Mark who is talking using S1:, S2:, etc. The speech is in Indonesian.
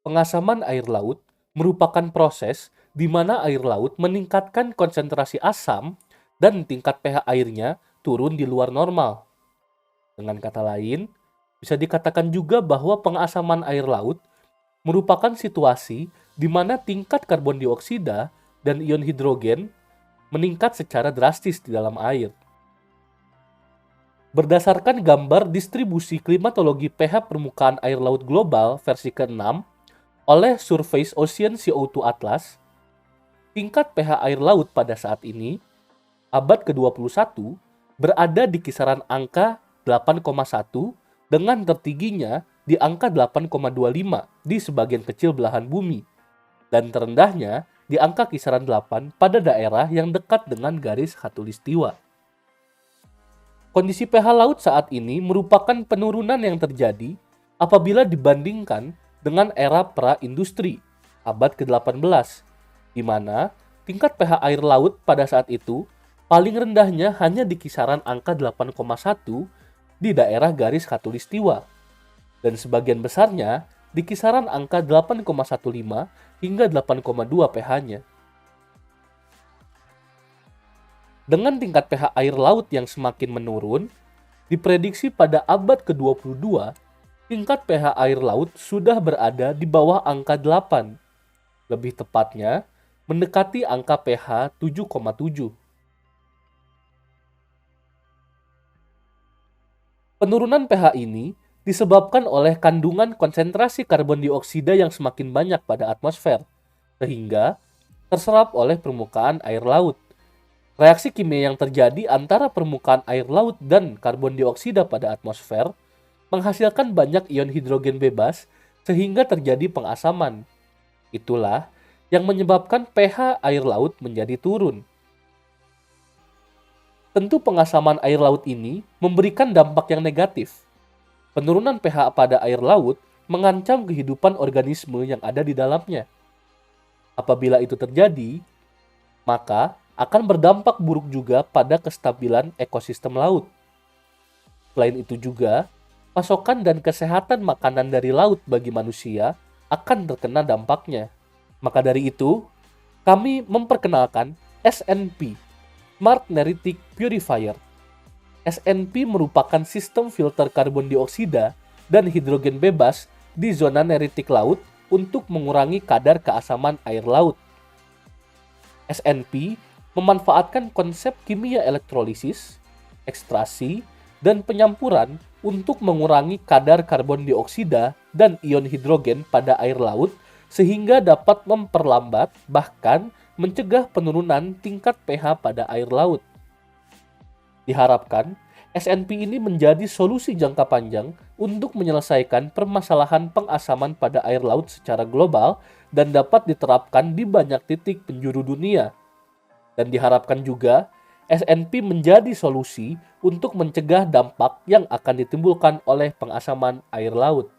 S1: Pengasaman air laut merupakan proses di mana air laut meningkatkan konsentrasi asam dan tingkat pH airnya turun di luar normal. Dengan kata lain, bisa dikatakan juga bahwa pengasaman air laut merupakan situasi di mana tingkat karbon dioksida dan ion hidrogen meningkat secara drastis di dalam air. Berdasarkan gambar distribusi klimatologi pH permukaan air laut global versi ke-6 oleh Surface Ocean CO2 Atlas, tingkat pH air laut pada saat ini, abad ke-21, berada di kisaran angka 8,1 dengan tertingginya di angka 8,25 di sebagian kecil belahan bumi, dan terendahnya di angka kisaran 8 pada daerah yang dekat dengan garis khatulistiwa. Kondisi pH laut saat ini merupakan penurunan yang terjadi apabila dibandingkan dengan era pra-industri, abad ke-18, di mana tingkat pH air laut pada saat itu paling rendahnya hanya di kisaran angka 8,1 di daerah garis khatulistiwa, dan sebagian besarnya di kisaran angka 8,15 hingga 8,2 pH-nya. Dengan tingkat pH air laut yang semakin menurun, diprediksi pada abad ke-22, tingkat pH air laut sudah berada di bawah angka 8. Lebih tepatnya, mendekati angka pH 7,7. Penurunan pH ini disebabkan oleh kandungan konsentrasi karbon dioksida yang semakin banyak pada atmosfer, sehingga terserap oleh permukaan air laut. Reaksi kimia yang terjadi antara permukaan air laut dan karbon dioksida pada atmosfer menghasilkan banyak ion hidrogen bebas sehingga terjadi pengasaman. Itulah yang menyebabkan pH air laut menjadi turun. Tentu pengasaman air laut ini memberikan dampak yang negatif. Penurunan pH pada air laut mengancam kehidupan organisme yang ada di dalamnya. Apabila itu terjadi, maka akan berdampak buruk juga pada kestabilan ekosistem laut. Selain itu juga, pasokan dan kesehatan makanan dari laut bagi manusia akan terkena dampaknya. Maka dari itu, kami memperkenalkan SNP, Smart Neritic Purifier. SNP merupakan sistem filter karbon dioksida dan hidrogen bebas di zona neritik laut untuk mengurangi kadar keasaman air laut. SNP memanfaatkan konsep kimia elektrolisis, ekstrasi, dan penyampuran untuk mengurangi kadar karbon dioksida dan ion hidrogen pada air laut sehingga dapat memperlambat bahkan mencegah penurunan tingkat pH pada air laut. Diharapkan, SNP ini menjadi solusi jangka panjang untuk menyelesaikan permasalahan pengasaman pada air laut secara global dan dapat diterapkan di banyak titik penjuru dunia. Dan diharapkan juga SNP menjadi solusi untuk mencegah dampak yang akan ditimbulkan oleh pengasaman air laut.